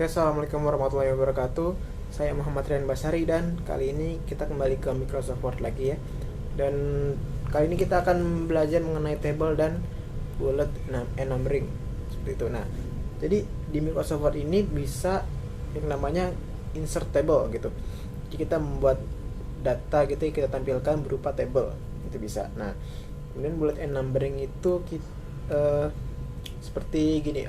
Oke, assalamualaikum warahmatullahi wabarakatuh. Saya Muhammad Rian Basari dan kali ini kita kembali ke Microsoft Word lagi ya. Dan kali ini kita akan belajar mengenai table dan bullet and numbering seperti itu. Nah, jadi di Microsoft Word ini bisa yang namanya insert table gitu. Jadi kita membuat data gitu kita tampilkan berupa table itu bisa. Nah, kemudian bullet and numbering itu seperti gini.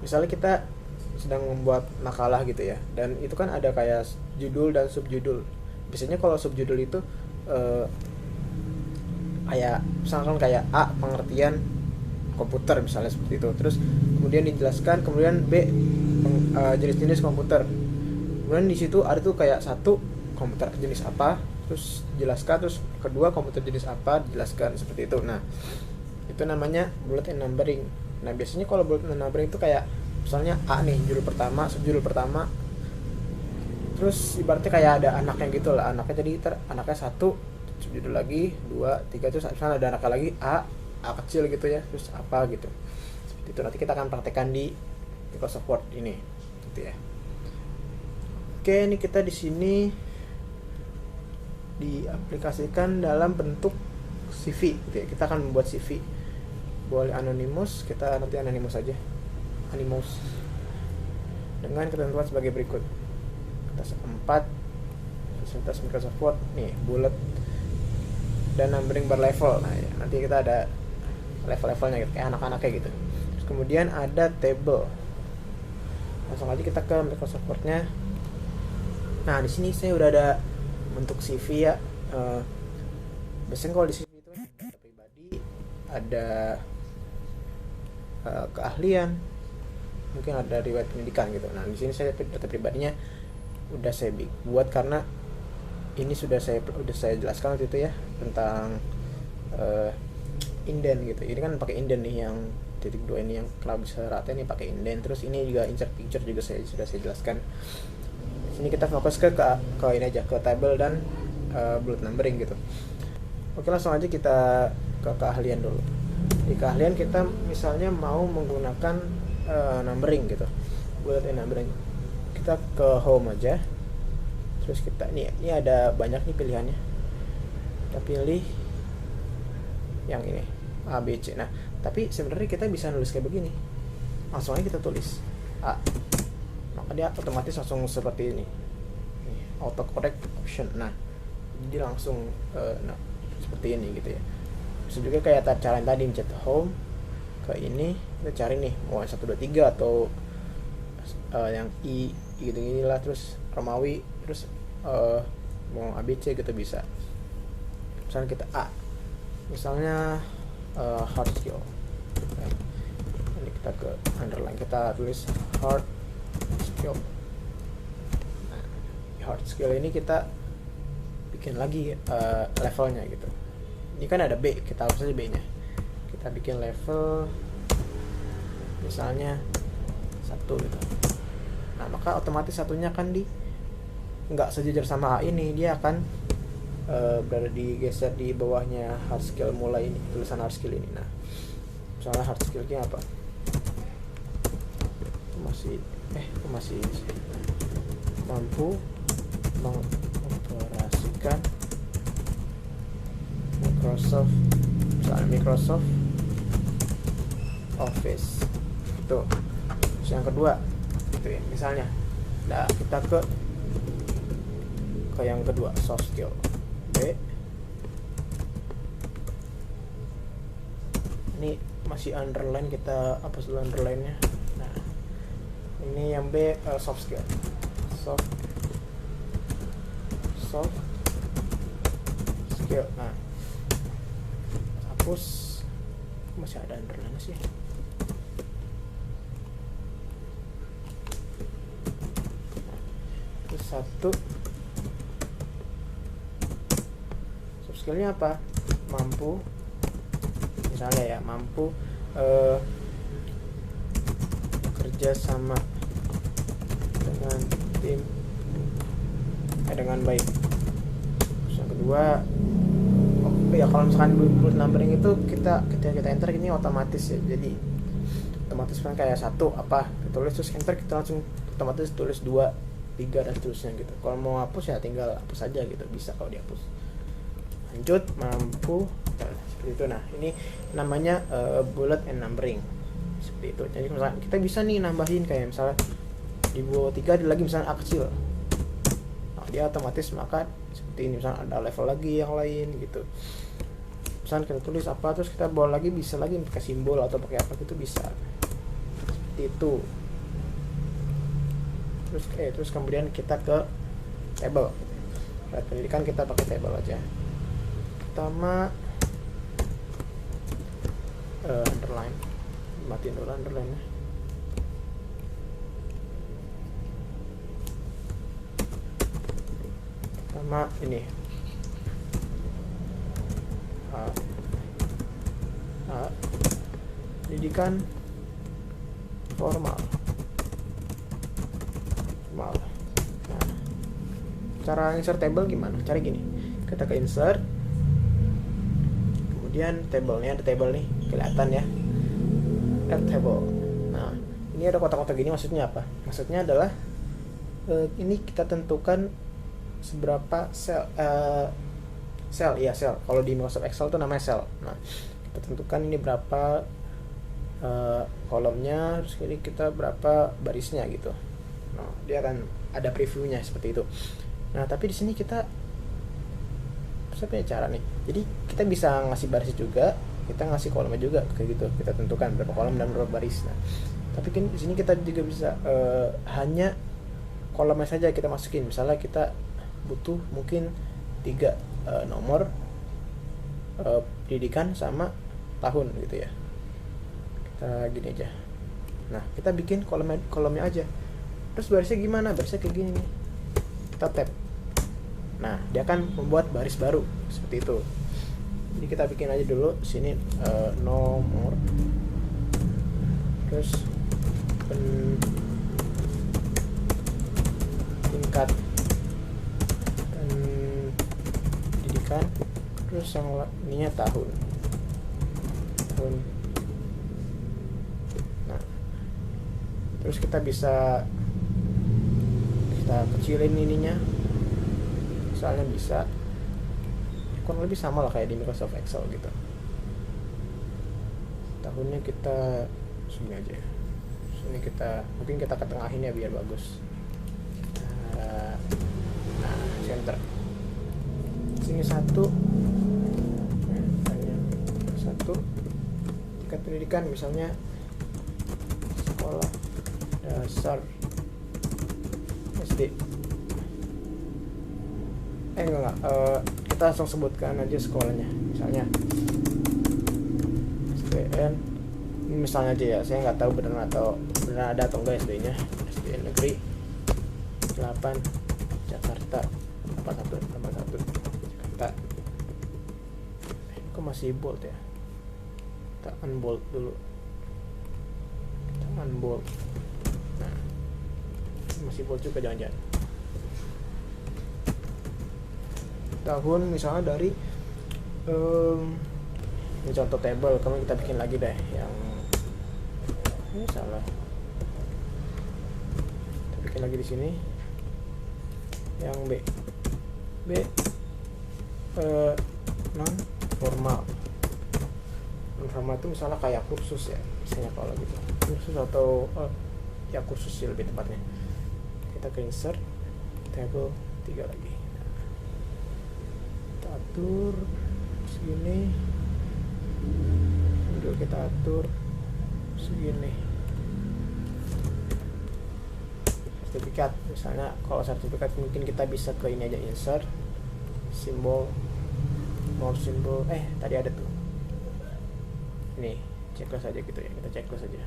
Misalnya kita sedang membuat makalah gitu ya, dan itu kan ada kayak judul dan subjudul. Biasanya kalau subjudul itu kayak misalkan kayak A pengertian komputer misalnya seperti itu, terus kemudian dijelaskan, kemudian B jenis-jenis komputer, kemudian di situ ada tuh kayak satu komputer jenis apa, terus jelaskan, terus kedua komputer jenis apa dijelaskan seperti itu. Nah, itu namanya bullet and numbering. Nah, biasanya kalau bullet and numbering itu kayak misalnya A nih, judul pertama, subjudul pertama, terus ibaratnya kayak ada anaknya gitu lah, anaknya jadi anaknya satu, subjudul lagi, dua, tiga, terus misalnya ada anaknya lagi A kecil gitu ya, terus apa gitu. Seperti itu nanti kita akan praktekkan di Microsoft Word ini gitu ya. Oke, ini kita di sini diaplikasikan dalam bentuk CV gitu ya. Kita akan membuat CV. Boleh anonymous, kita nanti anonymous aja. Animus dengan ketentuan sebagai berikut. Atas 4 fasilitas Microsoft Word nih, bullet dan numbering berlevel. Nah, ya, nanti kita ada level-levelnya gitu, kayak anak-anaknya gitu. Terus kemudian ada table. Langsung aja kita ke Microsoft Word-nya. Nah, di sini saya udah ada bentuk CV ya. Biasanya kalau di CV itu ada data pribadi, ada keahlian, mungkin ada riwayat pendidikan gitu. Nah, di sini saya data pribadinya udah saya buat karena ini sudah saya jelaskan waktu itu ya tentang indent gitu. Ini kan pakai indent nih, yang titik 2 ini yang kalau bisa rata ini pakai indent. Terus ini juga insert picture juga sudah saya jelaskan. Di sini kita fokus ke ini aja, ke table dan bullet numbering gitu. Oke, langsung aja kita ke keahlian dulu. Di keahlian kita misalnya mau menggunakan numbering gitu, bullet and numbering. Kita ke home aja, terus kita ini ada banyak nih pilihannya, kita pilih yang ini A, B, C. Nah, tapi sebenarnya kita bisa nulis kayak begini, langsung aja kita tulis A, maka dia otomatis langsung seperti ini, auto correct option. Nah, jadi langsung seperti ini gitu ya. Bisa juga kayak cara yang tadi, mencet home, ke ini kita cari nih mau 1, 2, 3 atau yang I gitu lah, terus Romawi, terus mau ABC gitu bisa. Misalnya kita A, misalnya hard skill. Ini kita ke underline, kita tulis hard skill. Nah, di hard skill ini kita bikin lagi levelnya gitu. Ini kan ada B, kita harus aja B nya, kita bikin level misalnya 1 gitu. Nah, maka otomatis satunya kan nggak sejajar sama A ini, dia akan berada digeser di bawahnya hard skill mulai ini, tulisan hard skill ini. Nah, misalnya hard skillnya apa, itu masih mampu mengoperasikan Microsoft Office itu. Terus yang kedua itu ya, misalnya nah kita ke yang kedua, soft skill B. Ini masih underline, kita hapus dulu underline nya. Nah, ini yang B, soft skill, soft skill. Nah, hapus, masih ada underline sih. Terus 1 soft skillnya apa, mampu, misalnya ya, mampu kerja sama dengan tim dengan baik. Terus yang kedua, ya kalau misalkan bullet numbering itu ketika kita enter ini otomatis ya, jadi otomatis kan kayak 1 apa kita tulis, terus enter, kita langsung otomatis tulis 2, 3 dan seterusnya gitu. Kalau mau hapus ya tinggal hapus aja gitu, bisa kalau dihapus. Lanjut, mampu seperti itu. Nah ini namanya bullet and numbering, seperti itu. Jadi misalnya kita bisa nih nambahin kayak misalnya di bawah 3 ada lagi misalnya A kecil, nah dia otomatis maka seperti ini, misalnya ada level lagi yang lain gitu. Misalnya kita tulis apa terus kita bawa lagi, bisa lagi pakai simbol atau pakai apa gitu, bisa seperti itu. Terus kemudian kita ke table. Buat pendidikan kita pakai table aja. Pertama underline, matiin dulu underline nya. Pertama ini pendidikan formal. Nah, cara insert table gimana? Cara gini, kita ke insert, kemudian tablenya, ada table nih, kelihatan ya, add table. Nah ini ada kotak-kotak gini, maksudnya apa? Maksudnya adalah ini kita tentukan seberapa sel, kalau di Microsoft Excel tuh namanya sel. Nah kita tentukan ini berapa kolomnya, terus ini kita berapa barisnya gitu. Nah, dia akan ada previewnya seperti itu. Nah tapi di sini kita punya cara nih, jadi kita bisa ngasih baris juga, kita ngasih kolomnya juga kayak gitu, kita tentukan berapa kolom dan berapa baris. Nah tapi kan di sini kita juga bisa hanya kolomnya saja kita masukin. Misalnya kita butuh mungkin 3 nomor pendidikan sama tahun gitu ya, kita gini aja. Nah kita bikin kolomnya aja. Terus barisnya gimana? Barisnya kayak gini nih, kita tab. Nah dia akan membuat baris baru seperti itu. Jadi kita bikin aja dulu sini nomor, terus tingkat pendidikan, terus yang ininya tahun. Nah terus kita bisa kecilin ininya, misalnya bisa kurang lebih sama lah kayak di Microsoft Excel gitu. Tahunnya kita sini aja ya, sini kita mungkin kita ketengahin ya biar bagus. Nah center sini 1, tingkat pendidikan misalnya sekolah dasar SD. Enggak, kita langsung sebutkan aja sekolahnya, misalnya SDN misalnya aja ya, saya nggak tahu benar ada atau enggak SD-nya. SDN negeri 8 Jakarta 81 Jakarta. Kok masih bold ya, kita unbold dulu, kita unbold. Nah masih bold juga jangan-jangan. Tahun misalnya dari ini contoh table, kemudian kita bikin lagi deh yang ini salah, kita bikin lagi di sini yang B non formal itu misalnya kayak kursus ya, misalnya kalau gitu kursus atau ya kursus sih lebih tepatnya. Kita ke insert table 3 lagi, kita atur segini, dulu kita atur segini. Sertifikat misalnya, kalau sertifikat mungkin kita bisa ke ini aja, insert simbol, more simbol, tadi ada tuh ini checklist aja gitu ya, kita checklist aja.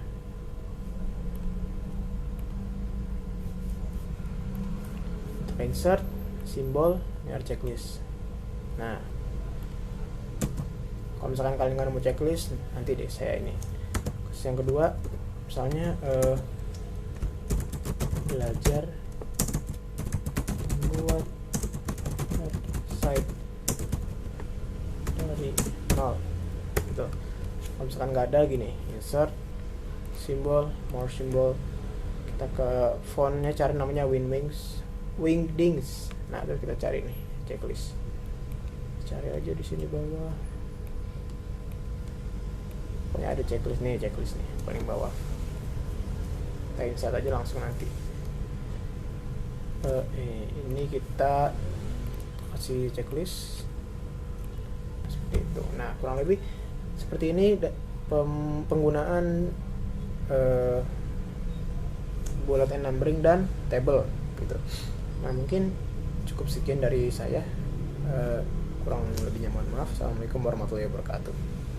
Kita insert simbol, ini ada checklist. Nah kalau misalkan kalian nggak nemu checklist, nanti deh saya ini. Terus yang kedua misalnya belajar membuat website dari nol gitu. Kalau misalkan nggak ada, gini insert simbol, more simbol, Kita ke fontnya, cari namanya Wingdings. Nah terus kita cari nih checklist, cari aja di sini bawah, pokoknya ada checklist nih paling bawah. Kita insert aja langsung nanti. Ini kita kasih checklist seperti itu. Nah kurang lebih seperti ini penggunaan bullet and numbering dan table gitu. Nah mungkin cukup sekian dari saya, kurang lebihnya mohon maaf. Assalamualaikum warahmatullahi wabarakatuh.